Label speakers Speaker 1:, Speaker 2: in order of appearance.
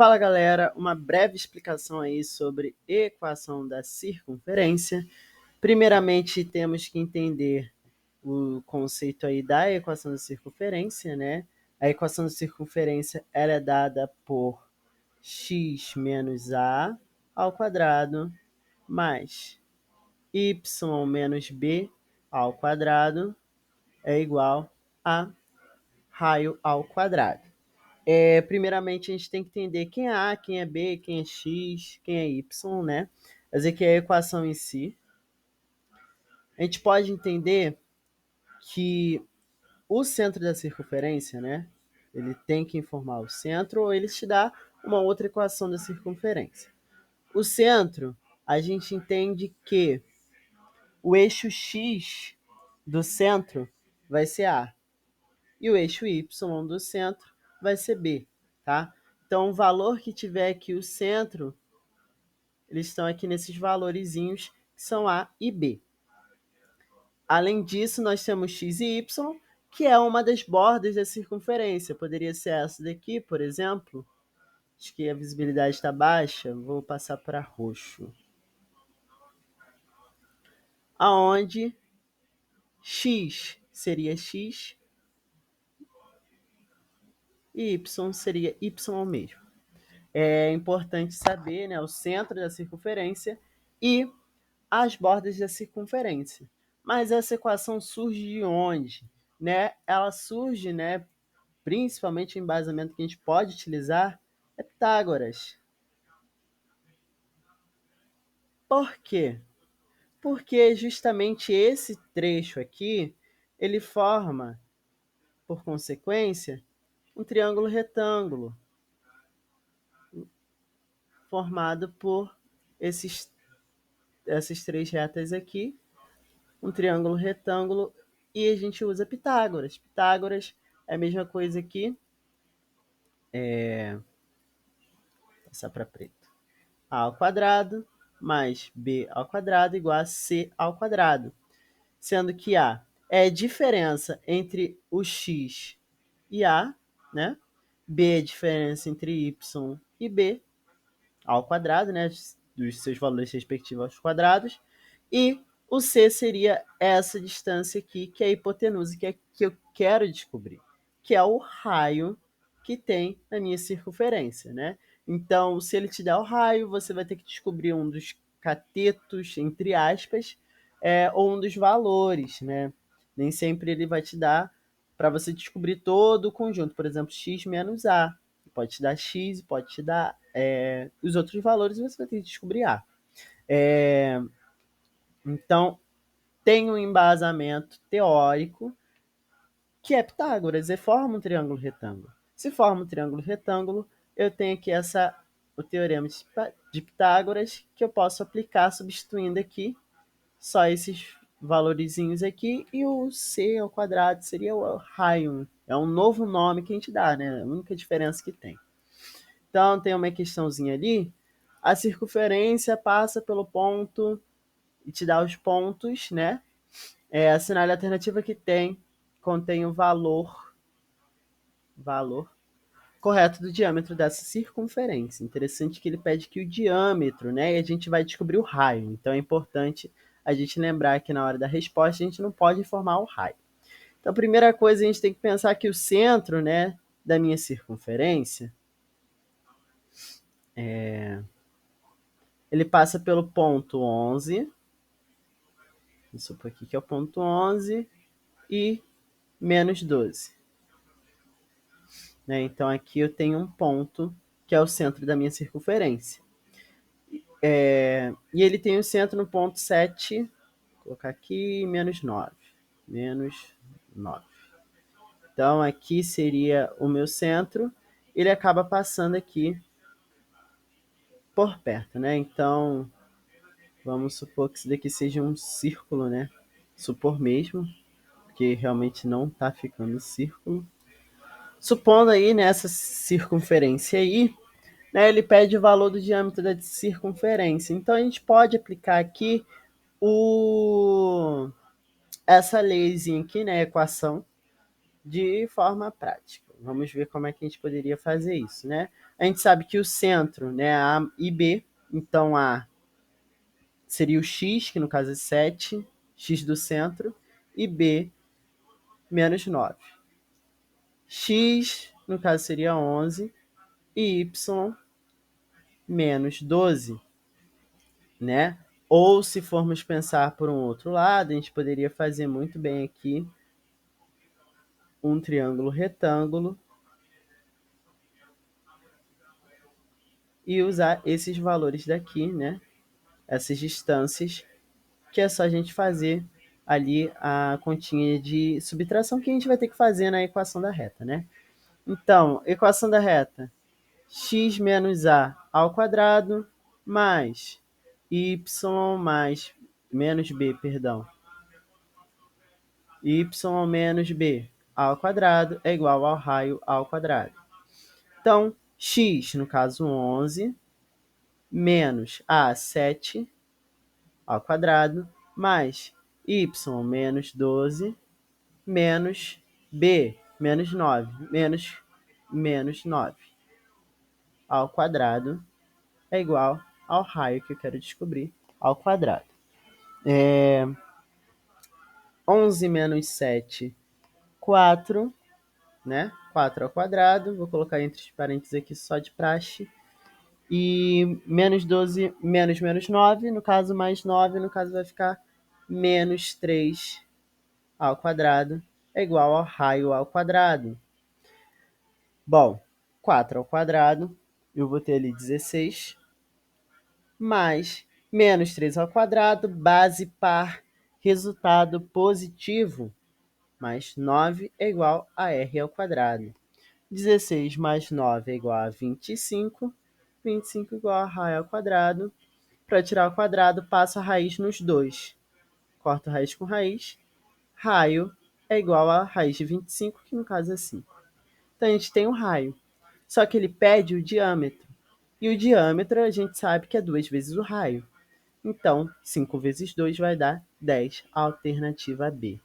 Speaker 1: Fala galera, uma breve explicação aí sobre equação da circunferência. Primeiramente temos que entender o conceito aí da equação da circunferência, né? A equação da circunferência ela é dada por x menos a ao quadrado mais y menos b ao quadrado é igual a raio ao quadrado. Primeiramente, a gente tem que entender quem é A, quem é B, quem é X, quem é Y, né? Quer dizer que é a equação em si. A gente pode entender que o centro da circunferência, né? Ele tem que informar o centro ou ele te dá uma outra equação da circunferência. O centro, a gente entende que o eixo X do centro vai ser A e o eixo Y do centro vai ser B, tá? Então, o valor que tiver aqui o centro, eles estão aqui nesses valorizinhos que são A e B. Além disso, nós temos x e y, que é uma das bordas da circunferência. Poderia ser essa daqui, por exemplo. Acho que a visibilidade está baixa, vou passar para roxo. Aonde x seria x e y seria y mesmo. É importante saber, né, o centro da circunferência e as bordas da circunferência. Mas essa equação surge de onde? Né? Ela surge, né, principalmente o embasamento que a gente pode utilizar é Pitágoras. Por quê? Porque justamente esse trecho aqui, ele forma, por consequência, um triângulo retângulo, formado por essas três retas aqui, um triângulo retângulo, e a gente usa Pitágoras. Pitágoras é a mesma coisa que passar para preto. A ao quadrado mais b ao quadrado igual a c ao quadrado. Sendo que a é a diferença entre o x e a, né? B é a diferença entre y e b ao quadrado, né? Dos seus valores respectivos aos quadrados. E o c seria essa distância aqui, que é a hipotenusa, que é que eu quero descobrir, que é o raio que tem na minha circunferência, né? Então, se ele te der o raio, você vai ter que descobrir um dos catetos, entre aspas, ou um dos valores, né? Nem sempre ele vai te dar para você descobrir todo o conjunto. Por exemplo, x menos a. Pode te dar x, pode te dar os outros valores e você vai ter que descobrir a. Então, tem um embasamento teórico que é Pitágoras, e forma um triângulo retângulo. Se forma um triângulo retângulo, eu tenho aqui o teorema de Pitágoras, que eu posso aplicar substituindo aqui só esses valorizinhos aqui, e o c ao quadrado seria o raio. É um novo nome que a gente dá, né? A única diferença que tem. Então, tem uma questãozinha ali. A circunferência passa pelo ponto e te dá os pontos, né? A sinalha alternativa que contém o valor correto do diâmetro dessa circunferência. Interessante que ele pede que o diâmetro, né? E a gente vai descobrir o raio. Então é importante a gente lembrar que na hora da resposta a gente não pode informar o raio. Então a primeira coisa a gente tem que pensar que o centro, né, da minha circunferência, ele passa pelo ponto 11. Vou supor aqui que é o ponto 11 e menos 12. Né? Então aqui eu tenho um ponto que é o centro da minha circunferência. E ele tem o centro no ponto 7, vou colocar aqui, menos 9. Menos 9. Então aqui seria o meu centro, ele acaba passando aqui por perto, né? Então vamos supor que isso daqui seja um círculo, né? Supor mesmo, porque realmente não está ficando círculo. Supondo aí nessa circunferência aí, né, ele pede o valor do diâmetro da circunferência. Então a gente pode aplicar aqui essa leizinha aqui, né, equação, de forma prática. vamos ver como é que a gente poderia fazer isso, né? A gente sabe que o centro, né, é A e B, então A seria o x, que no caso é 7, x do centro, e B, menos 9. X, no caso, seria 11, e y, menos 12, né? Ou, se formos pensar por um outro lado, a gente poderia fazer muito bem aqui um triângulo retângulo e usar esses valores daqui, né? Essas distâncias, que é só a gente fazer ali a continha de subtração que a gente vai ter que fazer na equação da reta, né? Então, equação da reta, x menos a ao quadrado mais y mais menos b, perdão, y menos b ao quadrado é igual ao raio ao quadrado. Então, x, no caso 11, menos a 7 ao quadrado, mais y menos 12, menos b, menos 9, menos 9 ao quadrado é igual ao raio que eu quero descobrir ao quadrado. 11 menos 7, 4, né? 4 ao quadrado, vou colocar entre os parênteses aqui só de praxe. E menos 12, menos 9, no caso mais 9, no caso vai ficar menos 3 ao quadrado é igual ao raio ao quadrado. Bom, 4 ao quadrado, eu vou ter ali 16, mais menos 3 ao quadrado, base par, resultado positivo, mais 9 é igual a r ao quadrado. 16 mais 9 é igual a 25, 25 é igual a raio ao quadrado. Para tirar o quadrado, passo a raiz nos dois. Corto raiz com raiz. Raio é igual a raiz de 25, que no caso é 5. Então a gente tem um raio. Só que ele pede o diâmetro. E o diâmetro a gente sabe que é 2 vezes o raio. Então, 5 vezes 2 vai dar 10, alternativa B.